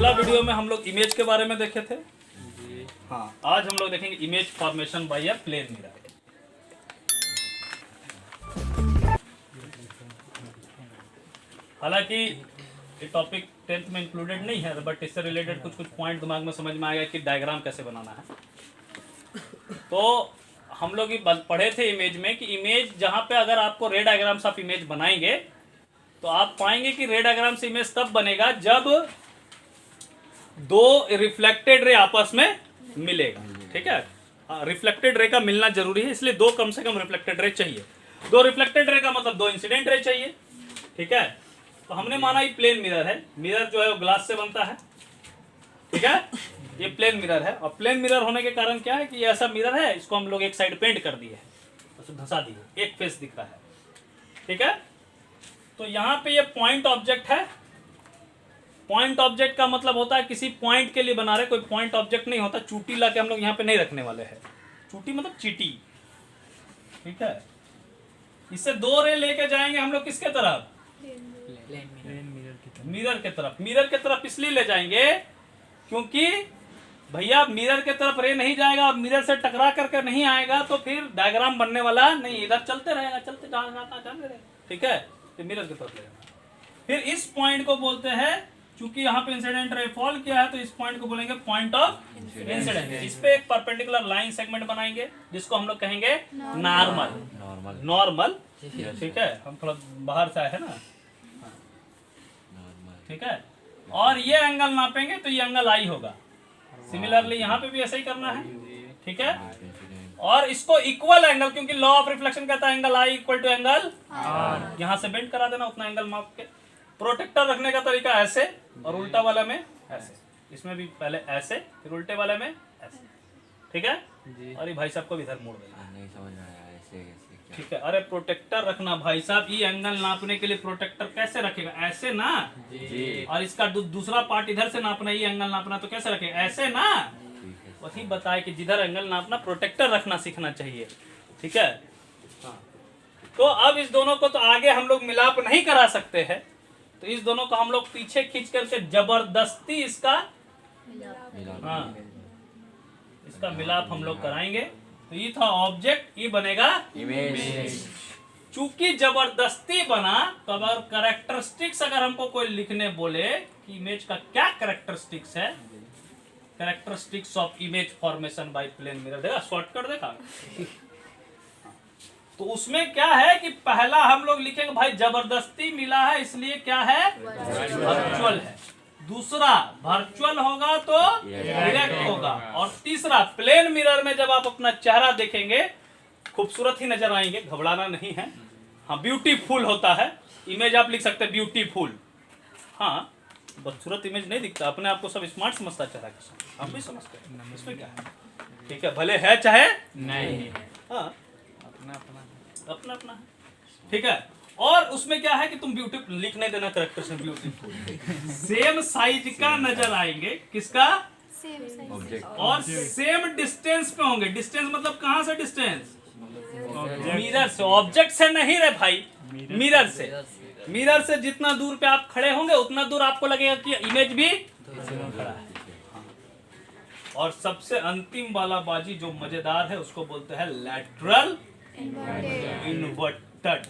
पिछला वीडियो में हम लोग इमेज के बारे में देखे थे। हाँ, आज हम लोग देखेंगे image formation by a plane mirror. हालांकि ये टॉपिक 10th में इंक्लूडेड नहीं है, बट इससे रिलेटेड कुछ पॉइंट दिमाग में समझ में आएगा कि डायग्राम कैसे बनाना है। तो हम लोग ये पढ़े थे इमेज में कि इमेज जहाँ पे अगर आपको रे डायग्राम्स ऑफ इमेज बनाएंगे तो आप पाएंगे कि रे डायग्राम से इमेज तब बनेगा जब दो रिफ्लेक्टेड रे आपस में मिलेगा। ठीक है, रिफ्लेक्टेड रे का मिलना जरूरी है, इसलिए दो कम से कम रिफ्लेक्टेड रे चाहिए। दो रिफ्लेक्टेड रे का मतलब दो इंसिडेंट रे चाहिए। ठीक है, तो हमने माना ये प्लेन मिरर है। मिरर जो है वो ग्लास से बनता है। ठीक है, ये प्लेन मिरर है और प्लेन मिरर होने के कारण क्या है कि ये ऐसा मिरर है, इसको हम लोग एक साइड पेंट कर दिए है, तो धंसा दिए, एक फेस दिख रहा है। ठीक है, तो यहाँ पे ये पॉइंट ऑब्जेक्ट है। पॉइंट ऑब्जेक्ट का मतलब होता है किसी पॉइंट के लिए बना रहे, कोई पॉइंट ऑब्जेक्ट नहीं होता। चूटी लाके हम लोग यहाँ पे नहीं रखने वाले हैं। चूटी मतलब चीटी। ठीक है, इससे दो रे लेके जाएंगे हम लोग किसके तरफ? मिरर के तरफ। मिरर के तरफ इसलिए ले जाएंगे क्योंकि भैया मिरर के तरफ रे नहीं जाएगा और मिरर से टकरा करके नहीं आएगा तो फिर डायग्राम बनने वाला नहीं, इधर चलते रहेगा, चलते जाते रहेगा। ठीक है, तो मिरर की तरफ ले जाना। फिर इस पॉइंट को बोलते हैं, चूंकि यहाँ पे इंसिडेंट रे फॉल किया है तो इस पॉइंट को बोलेंगे पॉइंट ऑफ इंसिडेंट। इस पे एक परपेंडिकुलर लाइन सेगमेंट बनाएंगे जिसको हम लोग कहेंगे नॉर्मल। ठीक है, हम थोड़ा बाहर से आए हैं ना। ठीक है, और ये एंगल नापेंगे तो ये एंगल आई होगा। सिमिलरली यहाँ पे भी ऐसा ही करना है। ठीक है, और इसको इक्वल एंगल, क्योंकि लॉ ऑफ रिफ्लेक्शन कहता है angle i equal to angle r, यहाँ से बेंड करा देना उतना एंगल माप के। प्रोटेक्टर रखने का तरीका ऐसे और उल्टा वाला में ऐसे। इसमें भी पहले ऐसे फिर उल्टे वाले में ऐसे। ठीक है, अरे भाई साहब को भी इधर मोड़ देना, नहीं समझ रहा है ऐसे क्या? ठीक है, अरे प्रोटेक्टर रखना भाई साहब। ये एंगल नापने के लिए प्रोटेक्टर कैसे रखेगा? ऐसे ना जी। और इसका दूसरा पार्ट इधर से नापना, ये एंगल नापना तो कैसे रखेगा? ऐसे ना। वही बताए कि जिधर एंगल नापना प्रोटेक्टर रखना सीखना चाहिए। ठीक है, हाँ। तो अब इस दोनों को तो आगे हम लोग मिलाप नहीं करा सकते हैं, तो इस दोनों को हम लोग पीछे खींच करके जबरदस्ती इसका इसका मिलाप हम लोग कराएंगे। तो ये था ऑब्जेक्ट, ये बनेगा इमेज। चूंकि जबरदस्ती बना तो अगर कैरेक्टरिस्टिक्स अगर हमको कोई लिखने बोले कि इमेज का क्या कैरेक्टरिस्टिक्स है, characteristics of image formation by plane mirror, देखा शॉर्टकट देखा। तो उसमें क्या है कि पहला हम लोग लिखेंगे भाई जबरदस्ती मिला है इसलिए क्या है? वर्चुअल है। दूसरा वर्चुअल होगा तो डायरेक्ट होगा। और तीसरा प्लेन मिरर में जब आप अपना चेहरा देखेंगे खूबसूरत ही नजर आएंगे, घबराना नहीं है। हाँ, ब्यूटीफुल होता है। इमेज आप लिख सकते हैं ब्यूटीफुल। हाँ, बदसूरत इमेज नहीं दिखता, अपने आप को सब स्मार्ट समझता चेहरा के साथ, हम भी समझते हैं, इसमें क्या है? ठीक है, भले है चाहे नहीं। हाँ, अपना अपना है। ठीक है, और उसमें क्या है कि तुम ब्यूटीफुल लिख नहीं देना, करेक्टर से ब्यूटीफुल सेम साइज का नजर आएंगे। किसका? और सेम डिस्टेंस पे होंगे। डिस्टेंस मतलब कहां से डिस्टेंस? मिरर से। ऑब्जेक्ट से नहीं रे भाई, मिरर से। मिरर से जितना दूर पे आप खड़े होंगे उतना दूर आपको लगेगा कि इमेज भी खड़ा है। और सबसे अंतिम वाला बाजी जो मजेदार है उसको बोलते हैं lateral inverted.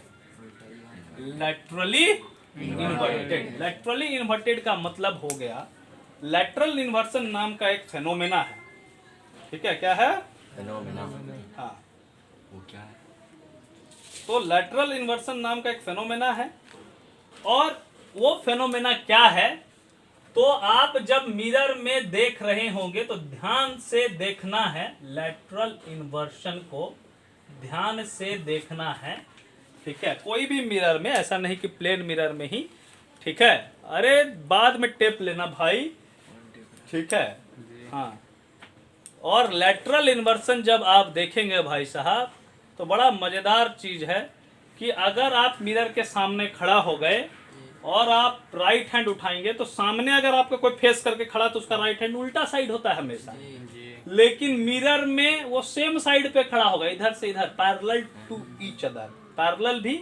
Laterally inverted. Laterally inverted का मतलब हो गया, लैटरल इन्वर्सन नाम का एक फेनोमेना है। ठीक है, क्या है? फेनोमेना। हाँ, वो क्या है? तो लैटरल इन्वर्सन नाम का एक फेनोमेना है। और वो फेनोमेना क्या है? तो आप जब मिरर में देख रहे होंगे तो ध्यान से देखना है, लैटरल इन्वर्सन को ध्यान से देखना है। ठीक है, कोई भी मिरर में, ऐसा नहीं कि प्लेन मिरर में ही। ठीक है, अरे बाद में टेप लेना भाई। ठीक है, हाँ। और लैटरल इन्वर्सन जब आप देखेंगे भाई साहब तो बड़ा मजेदार चीज है कि अगर आप मिरर के सामने खड़ा हो गए और आप राइट हैंड उठाएंगे तो सामने अगर आपका कोई फेस करके खड़ा तो उसका राइट हैंड उल्टा साइड होता है हमेशा। लेकिन मिरर में वो सेम साइड पे खड़ा होगा, इधर से इधर, parallel to each other. Parallel भी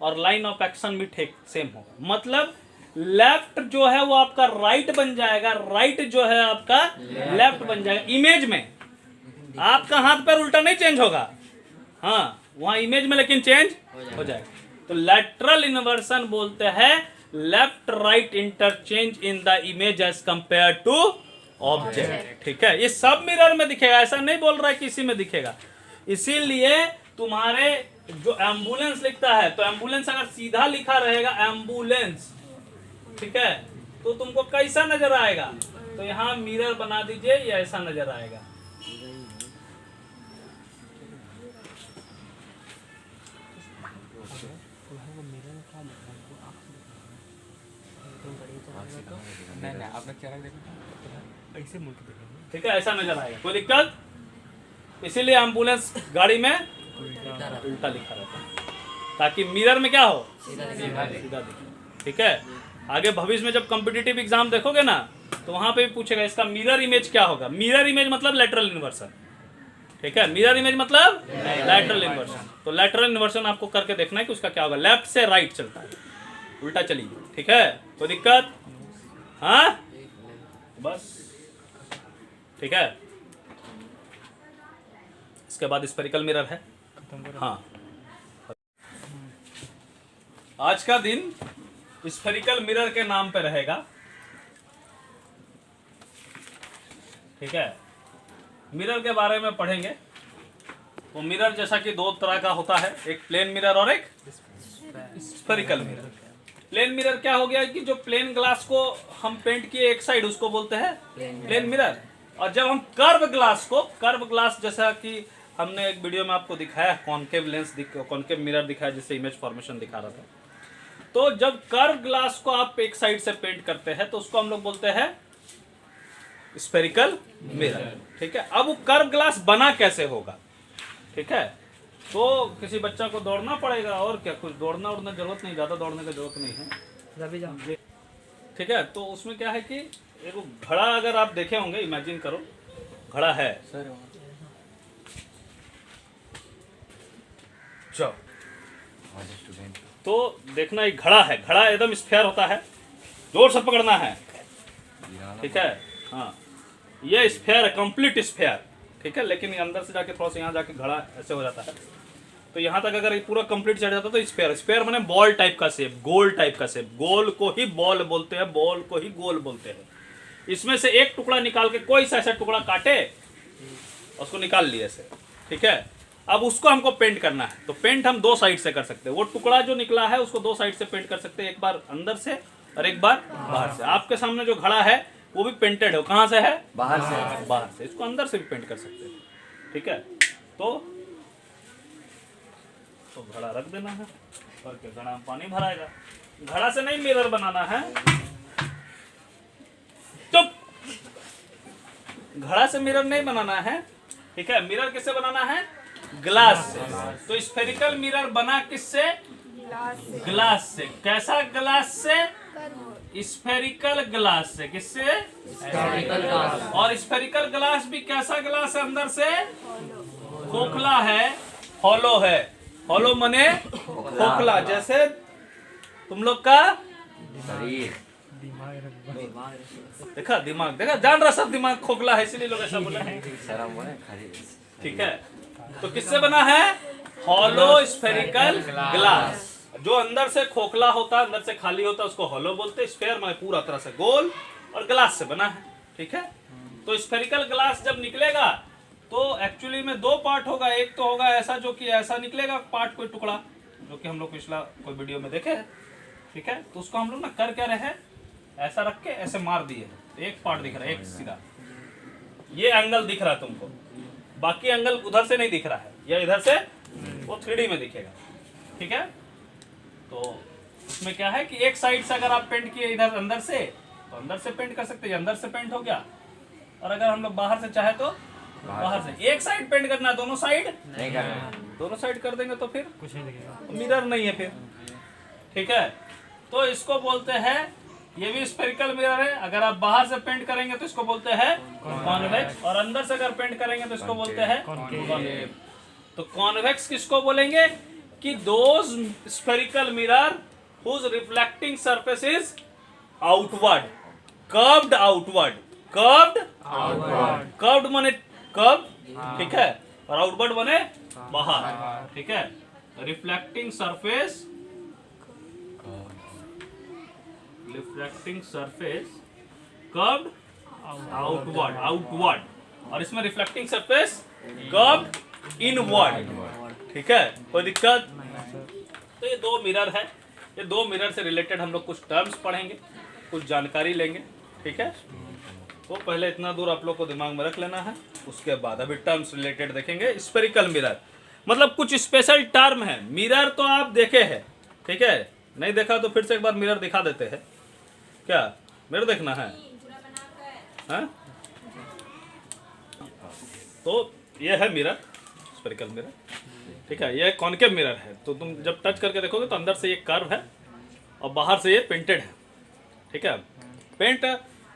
और लाइन ऑफ एक्शन भी ठीक सेम होगा। मतलब लेफ्ट जो है वो आपका राइट बन जाएगा, राइट जो है आपका लेफ्ट बन जाएगा। इमेज में आपका हाथ पैर उल्टा नहीं चेंज होगा, हाँ वहां इमेज में लेकिन चेंज हो जाएगा। तो लैटरल इन्वर्सन बोलते हैं left right interchange in the image as compare to object. ठीक है, ये सब मिरर में दिखेगा, ऐसा नहीं बोल रहा है कि इसी में दिखेगा। इसीलिए तुम्हारे जो एम्बुलेंस लिखता है, तो एम्बुलेंस अगर सीधा लिखा रहेगा एम्बुलेंस, ठीक है, तो तुमको कैसा नजर आएगा? तो यहाँ मिरर बना दीजिए, ये ऐसा नजर आएगा। ठीक है, ऐसा नजर आएगा, कोई दिक्कत? इसीलिए एम्बुलेंस गाड़ी में उल्टा लिखा रहता है, ताकि मिरर में क्या हो, सीधा दिखे। ठीक है, आगे भविष्य में जब कॉम्पिटिटिव एग्जाम देखोगे ना, तो वहां पे भी पूछेगा इसका मिरर इमेज क्या होगा। मिरर इमेज मतलब लैटरल इन्वर्सन। ठीक है, मिरर इमेज मतलब लैटरल इन्वर्सन। तो लैटरल इन्वर्सन आपको करके देखना है कि उसका क्या होगा। लेफ्ट से राइट चलता है, उल्टा चलिए। ठीक है, कोई दिक्कत? हाँ बस, ठीक है। इसके बाद स्फेरिकल मिरर है। हाँ, आज का दिन स्फेरिकल मिरर के नाम पे रहेगा। ठीक है, मिरर के बारे में पढ़ेंगे। तो मिरर जैसा कि दो तरह का होता है, एक प्लेन मिरर और एक स्फेरिकल मिरर। प्लेन मिरर क्या हो गया कि जो प्लेन ग्लास को हम पेंट किए एक साइड, उसको बोलते हैं प्लेन मिरर। और जब हम कर्व ग्लास को, कर्व ग्लास जैसा कि हमने एक वीडियो में आपको दिखाया, कॉनकेव लेंस कॉनकेव मिरर दिखाया जिससे इमेज फॉर्मेशन दिखा रहा था। तो जब कर्व ग्लास को आप एक साइड से पेंट करते हैं तो उसको हम लोग बोलते हैं स्फेरिकल मिरर। ठीक है, अब वो कर्व ग्लास बना कैसे होगा? ठीक है, तो किसी बच्चा को दौड़ना पड़ेगा, और क्या, कुछ दौड़ना उड़ना जरूरत नहीं, ज्यादा दौड़ने की जरूरत नहीं है। ठीक है, तो उसमें क्या है कि एक घड़ा अगर आप देखे होंगे, इमेजिन करो घड़ा है तो देखना एक घड़ा है, घड़ा एकदम स्फेयर होता है, जोर से पकड़ना है। ठीक है, हाँ ये स्फेयर है, कंप्लीट स्फेयर। ठीक है, लेकिन अंदर से जाके थोड़ा सा यहाँ जाके घड़ा ऐसे हो जाता है। तो यहाँ तक अगर पूरा कंप्लीट चढ़ जाता तो स्फेयर, स्फेयर माने बॉल टाइप का शेप, गोल टाइप का शेप। गोल को ही बॉल बोलते हैं, बॉल को ही गोल बोलते हैं। इसमें से एक टुकड़ा निकाल के कोई सा ऐसा टुकड़ा काटे, उसको निकाल लिए ऐसे। ठीक है, अब उसको हमको पेंट करना है। तो पेंट हम दो साइड से कर सकते हैं। वो टुकड़ा जो निकला है उसको दो साइड से पेंट कर सकते हैं, एक बार अंदर से और एक बार बाहर से। आपके सामने जो घड़ा है वो भी पेंटेड है, कहाँ से है? बाहर से। बाहर से, इसको अंदर से भी पेंट कर सकते हैं। ठीक है, तो घड़ा रख देना है और क्या, घड़ा में पानी भराएगा। घड़ा से नहीं मिरर बनाना है, चुप, घड़ा से मिरर नहीं बनाना है। ठीक है, मिरर किससे बनाना है? ग्लास से। तो स्फेरिकल मिरर बना किससे? ग्लास से। कैसा ग्लास से? स्फेरिकल ग्लास से। किससे? Spherical glass. और स्फेरिकल ग्लास भी कैसा ग्लास है? अंदर से खोखला है, हॉलो है। हॉलो मने खोखला, जैसे तुम लोग का देखा, दिमाग देखा, जान रहा सब दिमाग खोखला है, इसलिए लोग ऐसा बोले हैं। ठीक है, तो किससे बना है? Hollow spherical glass. जो अंदर से खोखला होता है, अंदर से खाली होता है, उसको हॉलो बोलते हैं। स्फेयर माने पूरा तरह से गोल, और ग्लास से बना है। ठीक है, तो स्फेरिकल ग्लास जब निकलेगा तो एक्चुअली में दो पार्ट होगा। एक तो होगा ऐसा, जो कि ऐसा निकलेगा पार्ट, कोई टुकड़ा, जो कि हम लोग पिछला कोई वीडियो में देखे हैं। ठीक है, तो उसको हम लोग ना कर क्या रहे हैं, ऐसा रख के ऐसे मार दिए। एक पार्ट दिख रहा है, एक सीधा, ये एंगल दिख रहा है तुमको, बाकी एंगल उधर से नहीं दिख रहा है, या इधर से वो 3D में दिखेगा। ठीक है, तो उसमें क्या है कि एक साइड से अगर आप पेंट किए इधर अंदर से, तो अंदर से पेंट कर सकते हैं, अंदर से पेंट हो गया। और अगर हम लोग बाहर से चाहे तो बाहर से। एक साइड पेंट करना, दोनों साइड नहीं करना। दोनों साइड कर देंगे तो फिर कुछ नहीं दिखेगा, मिरर नहीं है फिर। ठीक है, तो इसको बोलते हैं, ये भी स्फेरिकल मिरर है। अगर आप बाहर से पेंट करेंगे तो इसको बोलते हैं कॉन्वेक्स, और अंदर से अगर पेंट करेंगे तो इसको बोलते हैं कॉन्केव। तो कॉन्वेक्स किसको बोलेंगे कि those spherical mirror whose reflecting surface is outward, curved outward, curved माने कर्व, ठीक है, और आउटवर्ड माने बाहर, ठीक है। रिफ्लेक्टिंग सरफेस कर्व्ड आउटवर्ड, और इसमें रिफ्लेक्टिंग सरफेस कर्व्ड इनवर्ड, ठीक है। कोई दिक्कत? तो ये दो मिरर है, ये दो मिरर से रिलेटेड हम लोग कुछ टर्म्स पढ़ेंगे, कुछ जानकारी लेंगे, ठीक है। तो पहले इतना दूर आप लोग को दिमाग में रख लेना है, उसके बाद अभी टर्म्स रिलेटेड देखेंगे। स्फेरिकल मिरर मतलब कुछ स्पेशल टर्म है। मिरर तो आप देखे हैं, ठीक है, नहीं देखा तो फिर से एक बार मिरर दिखा देते हैं। क्या मिरर देखना है? हाँ? तो ये है मिरर, स्फेरिकल मिरर, ठीक है। ये कॉनकेव मिरर है, तो तुम जब टच करके देखोगे तो अंदर से ये कर्व है और बाहर से ये पेंटेड है, ठीक है। पेंट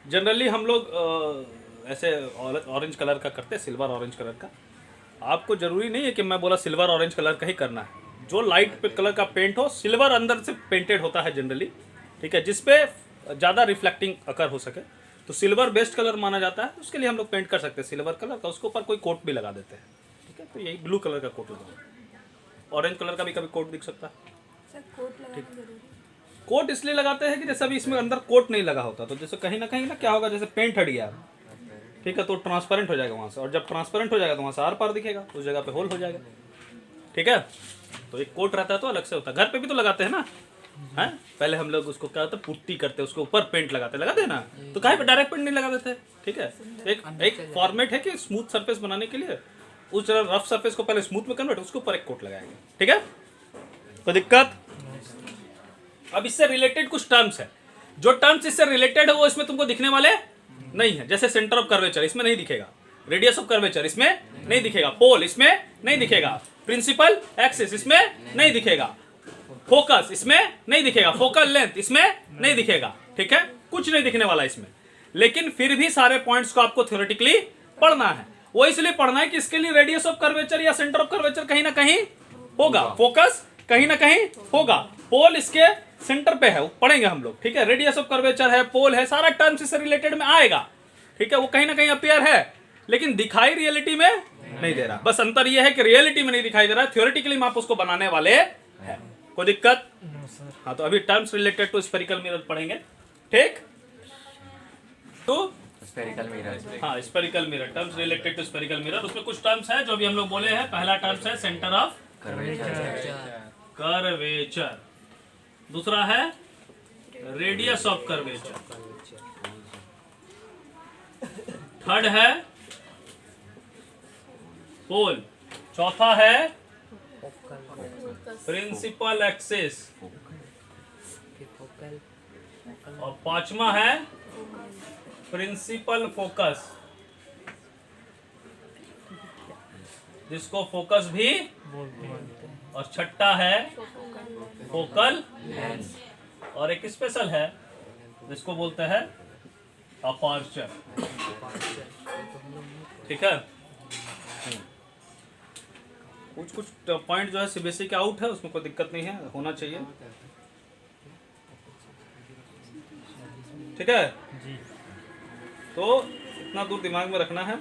जनरली हम लोग ऐसे ऑरेंज कलर का करते हैं, सिल्वर ऑरेंज कलर का। आपको जरूरी नहीं है कि मैं बोला सिल्वर ऑरेंज कलर का ही करना है, जो लाइट कलर का पेंट हो, सिल्वर अंदर से पेंटेड होता है जनरली, ठीक है, जिसपे ज़्यादा रिफ्लेक्टिंग अकर हो सके, तो सिल्वर बेस्ट कलर माना जाता है। उसके लिए हम लोग पेंट कर सकते हैं सिल्वर कलर का, उसके ऊपर कोई कोट भी लगा देते हैं, ठीक है। तो यही ब्लू कलर का कोट लगा, ऑरेंज कलर का भी कभी कोट दिख सकता है। कोट इसलिए लगाते हैं कि जैसे अभी इसमें अंदर कोट नहीं लगा होता, तो जैसे कहीं ना क्या होगा, जैसे पेंट हट गया, ठीक है, तो ट्रांसपेरेंट हो जाएगा वहाँ से, और जब ट्रांसपेरेंट हो जाएगा तो वहाँ से आर पार दिखेगा, उस जगह पे होल हो जाएगा, ठीक है। तो एक कोट रहता है तो अलग से होता है। घर पे भी तो लगाते हैं ना, हैं? पहले हम लोग उसको क्या होता है, पुट्टी करते हैं, उसके ऊपर पेंट लगाते हैं ना, तो कहीं पे डायरेक्ट पेंट नहीं लगा देते, ठीक है। एक फॉर्मेट है कि स्मूथ सरफेस बनाने के लिए उस रफ सरफेस को पहले स्मूथ में कन्वर्ट, उसके ऊपर एक कोट लगाएंगे, ठीक है। तो दिक्कत? अब इससे रिलेटेड कुछ टर्म्स है, जो टर्म्स इससे रिलेटेड है वो इसमें तुमको दिखने वाले नहीं है। जैसे सेंटर ऑफ कर्वेचर इसमें नहीं दिखेगा, रेडियस ऑफ कर्वेचर इसमें नहीं दिखेगा, पोल इसमें नहीं दिखेगा, प्रिंसिपल एक्सिस इसमें नहीं दिखेगा, फोकस इसमें नहीं दिखेगा, फोकल लेंथ इसमें नहीं दिखेगा, ठीक है, कुछ नहीं दिखने वाला इसमें। लेकिन फिर भी सारे पॉइंट्स को आपको थ्योरेटिकली पढ़ना है। वो इसलिए पढ़ना है कि इसके लिए रेडियस ऑफ कर्वेचर या सेंटर ऑफ कर्वेचर कहीं ना कहीं होगा, फोकस कहीं ना कहीं होगा, पोल इसके सेंटर पे है, वो पढ़ेंगे हम लोग, ठीक है। रेडियस ऑफ कर्वेचर है, पोल है, सारा टर्म्स इससे रिलेटेड में आएगा, ठीक है। वो कहीं ना कहीं अपीयर है, लेकिन दिखाई रियलिटी में नहीं दे रहा। बस अंतर यह है कि रियलिटी में नहीं दिखाई दे रहा है, थ्योरेटिकली हम आप उसको बनाने वाले हैं। कोई दिक्कत? हाँ, तो अभी terms related to spherical mirror पढ़ेंगे, ठीक। तो स्फेरिकल मिरर, हाँ, spherical mirror, terms related to spherical mirror. उसमें कुछ टर्म्स है जो भी हम लोग बोले हैं। पहला टर्म्स है सेंटर ऑफ कर्वेचर, दूसरा है रेडियस ऑफ कर्वेचर, थर्ड है पोल, चौथा है प्रिंसिपल एक्सिस, और पांचवा है प्रिंसिपल फोकस, जिसको फोकस भी, और छठा है फोकल लेंथ, और एक स्पेशल है जिसको बोलते हैं अपर्चर, ठीक है। कुछ पॉइंट जो है सीबीएसई के आउट है, उसमें कोई दिक्कत नहीं है, होना चाहिए, ठीक है जी। तो इतना दूर दिमाग में रखना है,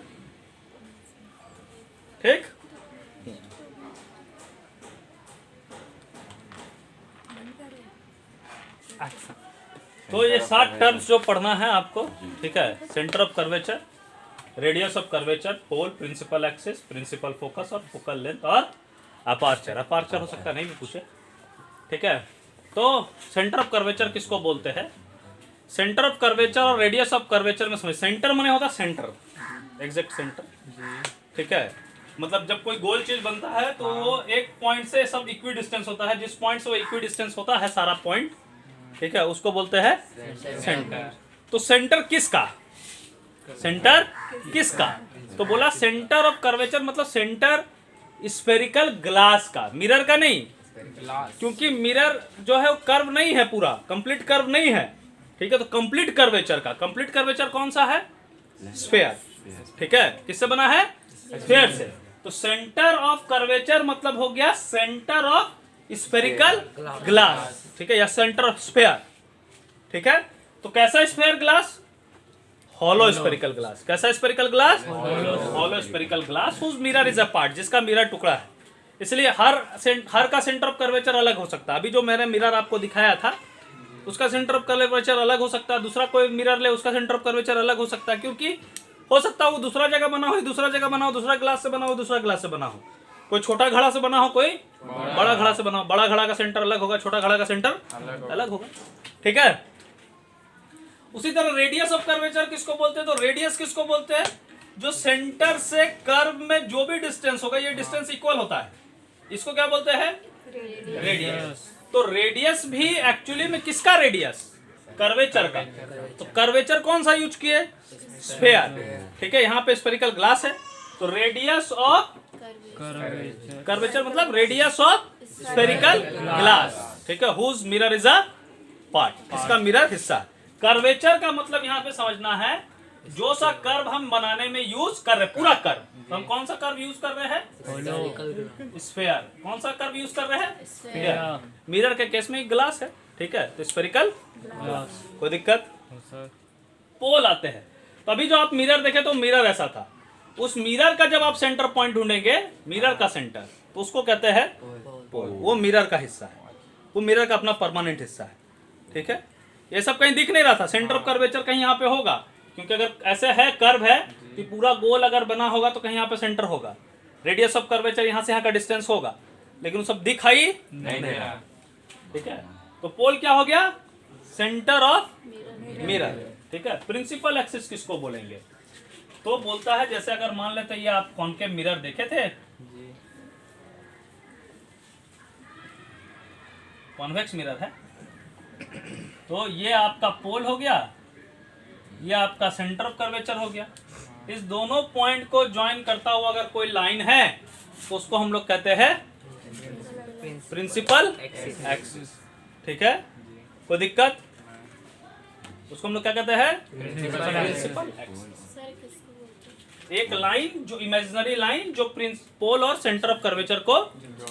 ठीक। तो ये 7 टर्म्स जो पढ़ना है आपको, ठीक है। Centre of curvature, radius of curvature, pole, principal axis, principal focus, और फोकल लेंथ, और अपर्चर। अपर्चर हो सकता नहीं भी पूछे, ठीक है। तो सेंटर ऑफ कर्वेचर किसको बोलते हैं? सेंटर ऑफ कर्वेचर और रेडियस ऑफ कर्वेचर में समझ, सेंटर माने होता सेंटर, एग्जैक्ट सेंटर, ठीक है। मतलब जब कोई गोल चीज बनता है तो वो एक पॉइंट से सब इक्वी डिस्टेंस होता है, जिस पॉइंट से वो इक्वी डिस्टेंस होता है सारा पॉइंट, ठीक है, उसको बोलते हैं सेंटर। तो सेंटर किसका? सेंटर किसका? तो बोला सेंटर ऑफ कर्वेचर मतलब सेंटर स्फेरिकल ग्लास का, मिरर का नहीं, क्योंकि मिरर जो है वो कर्व नहीं है, पूरा कंप्लीट कर्व नहीं है, ठीक है। तो कंप्लीट कर्वेचर का, कंप्लीट कर्वेचर कौन सा है? स्फेयर, ठीक है। किससे बना है? स्फेयर से। तो सेंटर ऑफ कर्वेचर मतलब हो गया सेंटर ऑफ स्फेरिकल ग्लास, ठीक है, या सेंटर ऑफ स्फेयर, ठीक है। तो कैसा sphere glass? Hollow spherical glass. कैसा spherical glass? Hollow spherical glass whose mirror is a part, जिसका मिरर टुकड़ा है। इसलिए हर का सेंटर ऑफ कर्वेचर अलग हो सकता है। अभी जो मैंने मिरर आपको दिखाया था उसका सेंटर ऑफ कर्वेचर अलग हो सकता है, दूसरा कोई मिरर ले उसका सेंटर ऑफ कर्वेचर अलग हो सकता है, क्योंकि हो सकता है वो दूसरा जगह बना हो, दूसरा जगह बना हो, दूसरा ग्लास से बना हो, दूसरा ग्लास से बना हो, कोई छोटा घड़ा से बना हो, कोई बड़ा घड़ा से बना हो। बड़ा घड़ा का सेंटर अलग होगा, छोटा घड़ा का सेंटर अलग होगा। ठीक है। उसी तरह रेडियस ऑफ कर्वेचर किसको बोलते हैं? तो रेडियस किसको बोलते हैं? जो सेंटर से कर्व में जो भी डिस्टेंस होगा, ये डिस्टेंस इक्वल होता है, इसको क्या बोलते हैं? रेडियस। तो रेडियस भी एक्चुअली में किसका रेडियस? कर्वेचर का। तो कर्वेचर कौन सा यूज किए? स्फेयर। ठीक है, यहाँ पे स्फेरिकल ग्लास है, तो रेडियस ऑफ कर्वेचर मतलब रेडियस ऑफ स्फेरिकल ग्लास। ठीक है, whose mirror is a part, इसका मिरर हिस्सा। कर्वेचर का मतलब यहाँ पे समझना है जो सा कर्व हम बनाने में यूज कर रहे हैं, पूरा कर्व। तो हम कौन सा कर्व यूज कर रहे हैं? स्फेयर। कौन सा कर्व यूज कर रहे हैं? स्फेयर। मिरर के केस में ग्लास है। ठीक है, तो स्फेरिकल ग्लास। कोई दिक्कत? पोल आते हैं। तो अभी जो आप मिरर देखे तो मिरर ऐसा था, उस मिरर का जब आप सेंटर पॉइंट ढूंढेंगे, मिरर का सेंटर, तो उसको कहते हैं पोल। वो मिरर का हिस्सा है, वो मिरर का अपना परमानेंट हिस्सा है। ठीक है, ये सब कहीं दिख नहीं रहा था। सेंटर ऑफ कर्वेचर कहीं यहाँ पे होगा, क्योंकि अगर ऐसे है कर्व है तो पूरा गोल अगर बना होगा तो कहीं यहाँ पे सेंटर होगा। रेडियस ऑफ कर्वेचर यहाँ से यहाँ का डिस्टेंस होगा, लेकिन वो सब दिखाई नहीं दे रहा। ठीक है, तो पोल क्या हो गया? Centre of mirror. ठीक है, प्रिंसिपल एक्सिस किसको बोलेंगे? तो बोलता है, जैसे अगर मान लेते ये आप कॉनकेव मिरर देखे थे, कॉन्वेक्स मिरर है, तो ये आपका पोल हो गया, ये आपका सेंटर ऑफ कर्वेचर हो गया। इस दोनों पॉइंट को ज्वाइन करता हुआ अगर कोई लाइन है तो उसको हम लोग कहते हैं प्रिंसिपल एक्सिस। ठीक है, कोई दिक्कत? उसको हम लोग क्या कहते हैं? Principal axis. एक लाइन जो इमेजिनरी लाइन जो पोल और सेंटर ऑफ कर्वेचर को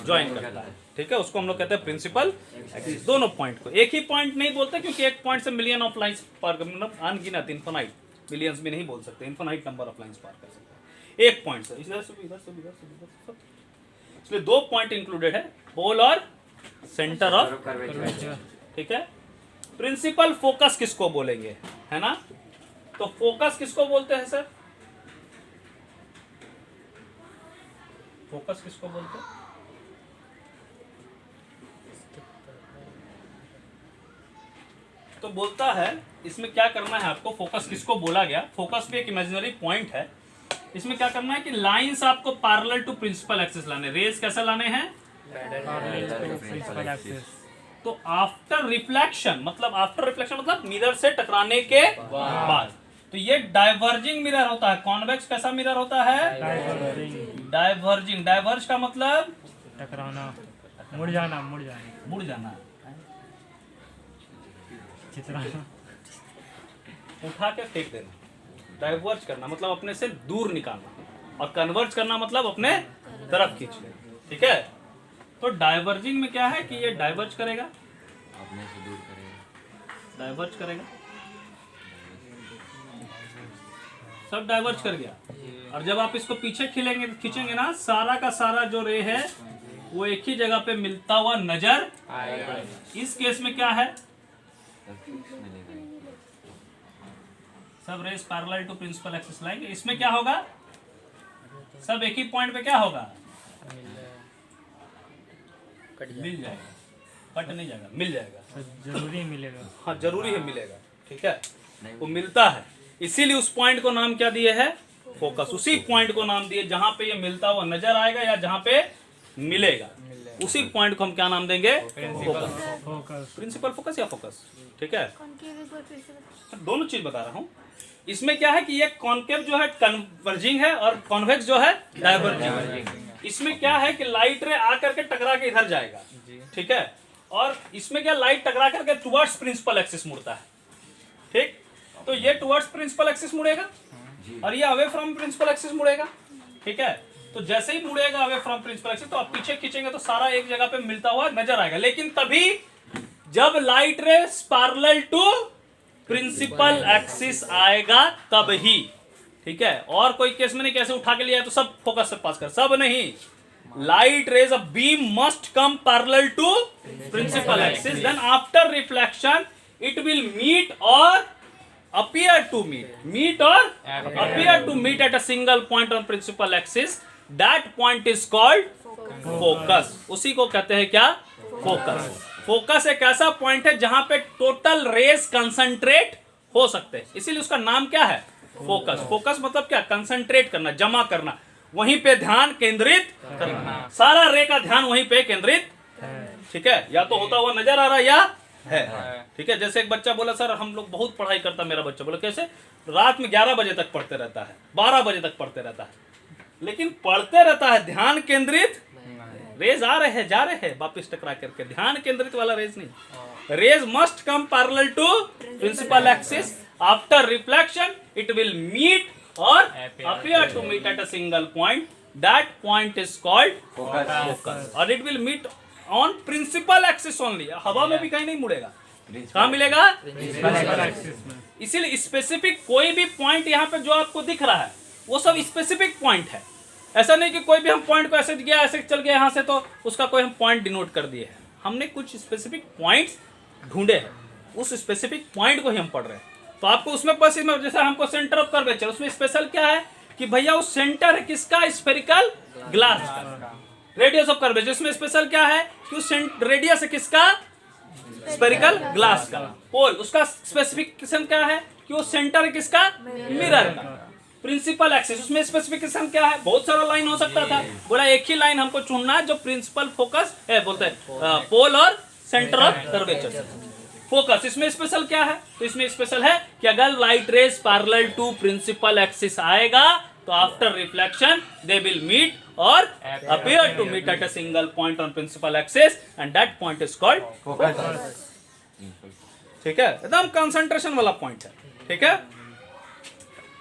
ज्वाइन करता है। ठीक है, उसको हम लोग कहते हैं प्रिंसिपल एक्सिस। दोनों पॉइंट को, एक ही पॉइंट नहीं बोलते, क्योंकि एक पॉइंट से मिलियन ऑफ लाइंस पार, मतलब अनगिनत, इनफाइनाइट, मिलियंस भी नहीं बोल सकते, इनफाइनाइट नंबर ऑफ लाइंस पार कर सकते हैं एक पॉइंट से। इधर से इधर से इधर से इधर से, इसलिए दो पॉइंट इंक्लूडेड है, पोल और सेंटर ऑफ कर्वेचर। ठीक है, प्रिंसिपल फोकस किसको बोलेंगे, है ना? तो फोकस किसको बोलते हैं सर? फोकस किसको बोलते हैं? तो बोलता है इसमें क्या करना है आपको, फोकस किसको बोला गया? फोकस भी एक इमेजिनरी पॉइंट है। इसमें क्या करना है कि लाइंस आपको पैरेलल टू प्रिंसिपल एक्सिस लाने, रेज कैसे लाने हैं? तो आफ्टर रिफ्लेक्शन मतलब मिरर से टकराने के बाद, तो ये डाइवर्जिंग मिरर होता है। कॉन्वेक्स कैसा मिरर होता है? डाइवर्जिंग। डाइवर्ज का मतलब टकराना, मुड़ जाना, मुड़ जाना, उठा के फेंक देना। डाइवर्ज करना मतलब अपने से दूर निकालना, और कन्वर्ज करना मतलब अपने तरफ खींचना। ठीक है, तो डाइवर्जिंग में क्या है कि ये डाइवर्ज करेगा, अपने से दूर करेगा, डाइवर्ज करेगा, सब डाइवर्ज कर गया। और जब आप इसको पीछे खींचेंगे ना, सारा का सारा जो रे है वो एक ही जगह पे मिलता हुआ नजर आएगा। इस केस में क्या है? सब rays parallel to principal axis लाएंगे। इसमें क्या होगा? सब एक ही पॉइंट पे क्या होगा? मिल जाएगा, कट नहीं जाएगा, मिल जाएगा। जरूरी मिलेगा। हाँ, जरूरी है मिलेगा। ठीक है, वो मिलता है, इसीलिए उस पॉइंट को नाम क्या दिए है? फोकस। उसी पॉइंट को नाम दिए जहां पे ये मिलता हुआ नजर आएगा या जहां पे मिलेगा, उसी पॉइंट को हम क्या नाम देंगे? फोकस। प्रिंसिपल फोकस या फोकस। ठीक है, दोनों चीज बता रहा हूँ। इसमें क्या है कि ये कॉनकेव जो है कन्वर्जिंग है और कॉन्वेक्स जो है डाइवर्जिंग। इसमें क्या है कि लाइट रे आकर के टकरा के इधर जाएगा। ठीक है, और इसमें क्या, लाइट टकरा करके टुवर्ड्स प्रिंसिपल एक्सिस मुड़ता है। ठीक, तो ये टुवर्ड्स प्रिंसिपल एक्सिस मुड़ेगा और ये अवे फ्रॉम प्रिंसिपल एक्सिस मुड़ेगा। ठीक है, तो जैसे ही मुड़ेगा अवे फ्रॉम प्रिंसिपल एक्सिस, तो आप पीछे खींचेंगे तो सारा एक जगह पे मिलता हुआ नजर आएगा। लेकिन तभी जब light ray parallel to principal axis आएगा तब ही, ठीक है। और कोई केस में नहीं कैसे उठा के लिया तो सब फोकस से पास कर, सब नहीं। Light rays of beam must come parallel to principal axis, then after reflection it will meet or appear to meet or appear to meet at a single point on principal axis. That point is called focus. उसी को कहते हैं क्या? Focus. Focus एक ऐसा point है जहां पे टोटल रेज कंसंट्रेट हो सकते हैं, इसीलिए उसका नाम क्या है? फोकस। फोकस मतलब क्या? कंसंट्रेट करना, जमा करना, वहीं पे ध्यान केंद्रित करना, सारा रे का ध्यान वहीं पे केंद्रित, ठीक है। या तो होता हुआ नजर आ रहा या है, ठीक है। जैसे एक बच्चा बोला सर हम लोग बहुत पढ़ाई करता, मेरा बच्चा बोला कैसे? रात में 11 बजे तक पढ़ते रहता है, 12 बजे तक पढ़ते रहता है, लेकिन पढ़ते रहता है, ध्यान केंद्रित, रेज आ रहे हैं जा रहे हैं वापिस टकरा करके, ध्यान केंद्रित वाला रेज नहीं। Rays must come parallel to principal axis, after reflection it will meet और appear to meet at a single point, that point is called focus, और it will meet on principal axis only, हवा में भी कहीं नहीं मुड़ेगा, कहाँ मिलेगा? इसीलिए स्पेसिफिक कोई भी पॉइंट यहाँ पे जो आपको दिख रहा है वो सब स्पेसिफिक पॉइंट है। ऐसा नहीं कि कोई भी हम पॉइंट को ऐसे गया ऐसे चल गया यहाँ से तो उसका कोई हम पॉइंट डिनोट कर दिए हैं, हमने कुछ स्पेसिफिक पॉइंट्स ढूंढे हैं, उस स्पेसिफिक पॉइंट को ही हम पढ़ रहे हैं। तो आपको उसमें बस इसमें जैसे हमको सेंटर ऑफ कर्वेचर, उसमें स्पेशल क्या है कि भैया उस सेंटर है किसका? स्फेरिकल ग्लास का। रेडियस ऑफ कर्वेचर इसमें स्पेशल क्या है कि उस रेडियस है किसका? स्फेरिकल ग्लास का। पोल उसका स्पेसिफिकेशन क्या है कि वो सेंटर है किसका? मिरर का। प्रिंसिपल एक्सिस उसमें स्पेसिफिकेशन क्या है? बहुत सारा लाइन हो सकता था, बोला एक ही लाइन हमको चुनना है जो प्रिंसिपल फोकस है, बोलते हैं पोल और सेंटर ऑफ कर्वेचर। फोकस इसमें स्पेशल क्या है? तो इसमें स्पेशल है कि अगर light rays parallel to principal axis आएगा तो after reflection they will meet or appear to meet at a single point on principal axis and that point is called focus, ठीक है। एकदम कंसंट्रेशन वाला पॉइंट है, ठीक है।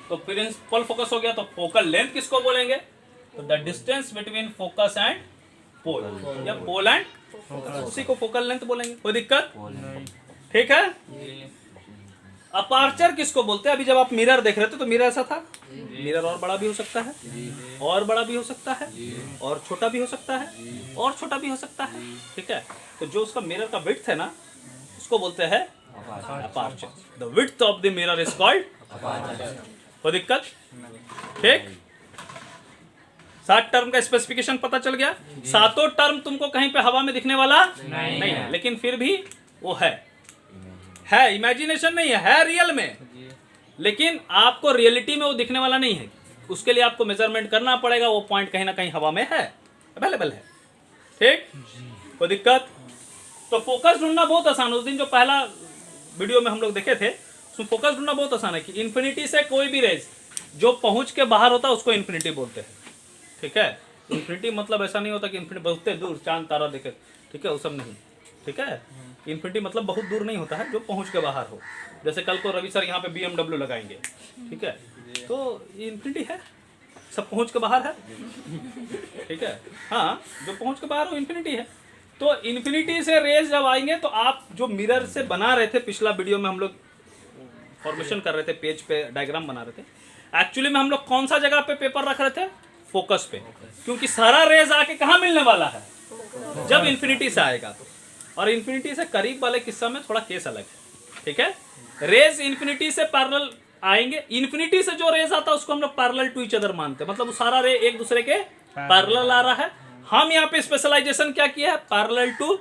तो प्रिंसिपल फोकस हो गया, तो फोकल लेंथ किसको बोलेंगे? तो the distance between focus and pole, या पोल एंड फोकस, उसी को फोकल लेंथ बोलेंगे। कोई दिक्कत? ठीक है। अपार्चर किसको बोलते हैं? अभी जब आप मिरर देख रहे थे तो मिरर ऐसा था, मिरर और बड़ा भी हो सकता है, और बड़ा भी हो सकता है, और छोटा भी हो सकता है, और छोटा भी हो सकता है, ठीक है। तो जो उसका मिरर का विड्थ है ना उसको बोलते हैं aperture. The width of the mirror is called aperture. कोई दिक्कत? ठीक। 7 टर्म का स्पेसिफिकेशन पता चल गया। सातों टर्म तुमको कहीं पे हवा में दिखने वाला नहीं है, लेकिन फिर भी वो है, इमेजिनेशन नहीं है रियल में, लेकिन आपको रियलिटी में वो दिखने वाला नहीं है। उसके लिए आपको मेजरमेंट करना पड़ेगा, वो पॉइंट कहीं ना कहीं हवा में है, अवेलेबल है, ठीक। कोई दिक्कत? तो फोकस ढूंढना बहुत आसान है। उस दिन जो पहला वीडियो में हम लोग देखे थे उसमें फोकस ढूंढना बहुत आसान है कि इन्फिनिटी से कोई भी रेज जो पहुंच के बाहर होता है उसको इन्फिनिटी बोलते हैं, ठीक है। इन्फिनिटी मतलब ऐसा नहीं होता कि इन्फिनिटी बहुत दूर चांद तारा देखे, ठीक है, वो सब नहीं, ठीक है। इन्फिनिटी मतलब बहुत दूर नहीं होता है, जो पहुंच के बाहर हो। जैसे कल को रवि सर यहाँ पे BMW लगाएंगे, ठीक है, तो ये इन्फिनिटी है, सब पहुंच के बाहर है, ठीक है। हाँ, जो पहुंच के बाहर हो इन्फिनिटी है। तो इन्फिनिटी से रेज जब आएंगे तो आप जो मिरर से बना रहे थे, पिछला वीडियो में हम लोग फॉर्मेशन कर रहे थे, पेज पे डायग्राम बना रहे थे, एक्चुअली में हम लोग कौन सा जगह पे पेपर रख रहे थे? फोकस पे, क्योंकि सारा रेज आके कहाँ मिलने वाला है? जब इन्फिनिटी से आएगा। और इन्फिनिटी से करीब वाले किस्सा में थोड़ा केस अलग है, ठीक है। रेज इन्फिनिटी से पैरेलल आएंगे, इन्फिनिटी से जो रेज आता है उसको हम लोग पैरेलल टू ईच अदर मानते हैं, मतलब वो सारा रे एक दूसरे के पैरेलल आ रहा है। हम यहाँ पे स्पेशलाइजेशन क्या किया है? Parallel to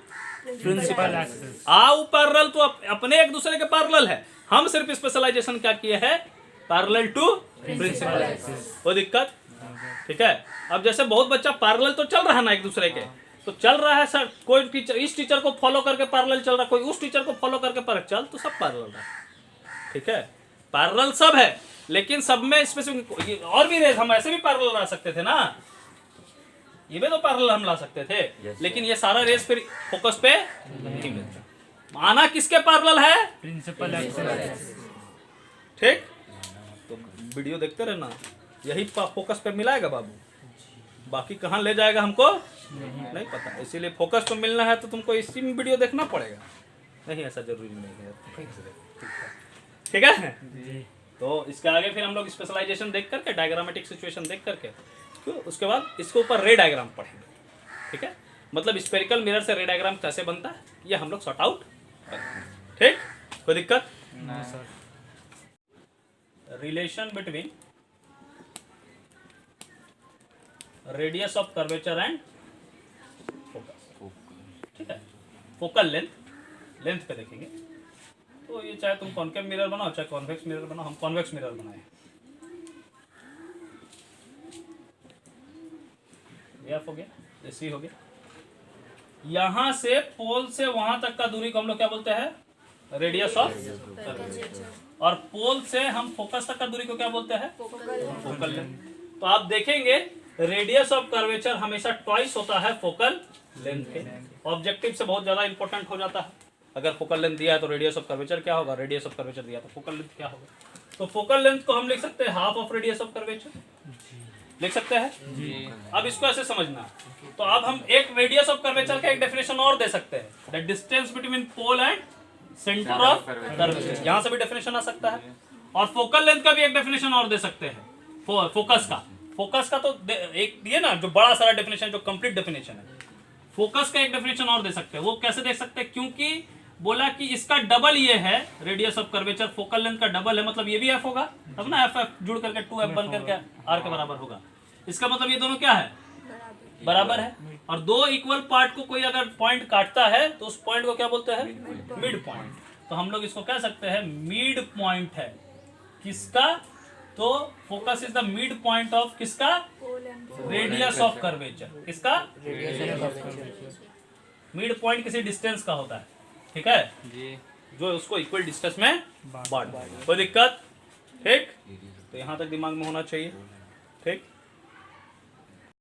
principal axis. Parallel तो अपने एक दूसरे के पैरेलल है, हम सिर्फ स्पेशलाइजेशन क्या किए है? Parallel to principal axis. कोई दिक्कत? ठीक है। अब जैसे बहुत बच्चा पैरेलल तो चल रहा है ना एक दूसरे के, तो चल रहा है सर, कोई टीचर इस टीचर को फॉलो करके पैरेलल चल रहा है, कोई उस टीचर को फॉलो करके पैरेलल चल, तो सब पैरेलल है, ठीक है। पैरेलल सब है, लेकिन सब में स्पेसिफिक और भी रेज हम ऐसे भी पैरेलल ला सकते थे ना, ये भी तो पैरेलल हम ला सकते थे, लेकिन ये सारा रेज फिर फोकस पे नहीं मिलता। माना किसके पैरेलल है? प्रिंसिपल एक्सिस, ठीक। तो वीडियो देखते रहना, यही फोकस पे मिलाएगा बाबू, बाकी कहाँ ले जाएगा हमको नहीं पता। इसीलिए फोकस तो मिलना है तो तुमको इसी में वीडियो देखना पड़ेगा, नहीं ऐसा जरूरी नहीं है, ठीक है। ठीक है। जी। तो इसके आगे फिर हम लोग स्पेशलाइजेशन देख करके, डायग्रामेटिक सिचुएशन देख करके, तो उसके बाद इसके ऊपर रे डायग्राम पढ़ेंगे, ठीक है। मतलब स्पेरिकल मिरर से रे डायग्राम कैसे बनता है ये हम लोग सॉर्ट आउट करेंगे, ठीक। कोई दिक्कत? No sir. Relation between radius of curvature and focus, ठीक है। फोकल लेंथ पे देखेंगे। तो ये चाहे तुम कॉन्केव मिरर बनाओ चाहे कॉन्वेक्स मिरर बनाओ, हम कॉन्वेक्स मिरर बनाए। एफ हो गया, ये सी हो गया। यहां से पोल से वहां तक का दूरी को हम लोग क्या बोलते हैं? Radius of curvature. और पोल से हम फोकस तक का दूरी को क्या बोलते हैं? Focal length. तो आप देखेंगे रेडियस ऑफ कर्वेचर हमेशा ट्वाइस होता है फोकल लेंथ के। ऑब्जेक्टिव से बहुत ज्यादा इंपॉर्टेंट हो जाता है। अगर फोकल लेंथ दिया है तो रेडियस ऑफ कर्वेचर क्या होगा, रेडियस ऑफ कर्वेचर दिया तो फोकल लेंथ क्या होगा। तो फोकल लेंथ को हम लिख सकते हैं half of radius of curvature, लिख सकते हैं जी। अब इसको ऐसे समझना, तो अब हम एक रेडियस ऑफ कर्वेचर का एक डेफिनेशन और दे सकते हैं, the distance between pole and centre of curvature. यहां से भी डेफिनेशन आ सकता है। और फोकल लेंथ का भी एक डेफिनेशन और दे सकते हैं, फोकस का तो एक दिए ना जो बड़ा सारा डेफिनेशन, जो कंप्लीट डेफिनेशन है। फोकस का एक डेफिनेशन और दे सकते हैं। वो कैसे दे सकते हैं? क्योंकि बोला कि इसका डबल ये है, radius of curvature focal length का डबल है, मतलब ये भी एफ होगा, तब ना एफ जुड़ करके 2f बन करके आर के बराबर होगा। इसका मतलब ये दोनों क्या है? बराबर है। और दो इक्वल पार्ट को कोई अगर पॉइंट काटता है तो उस पॉइंट को क्या बोलते हैं? Mid point. तो हम लोग इसको कह सकते हैं मिड पॉइंट है किसका? तो focus is the mid point of किसका? Radius of curvature. किसका? मिड पॉइंट किसी डिस्टेंस का होता है, ठीक है जी, जो उसको इक्वल डिस्टेंस में बांट। कोई दिक्कत? ठीक। तो यहां तक दिमाग में होना चाहिए, ठीक।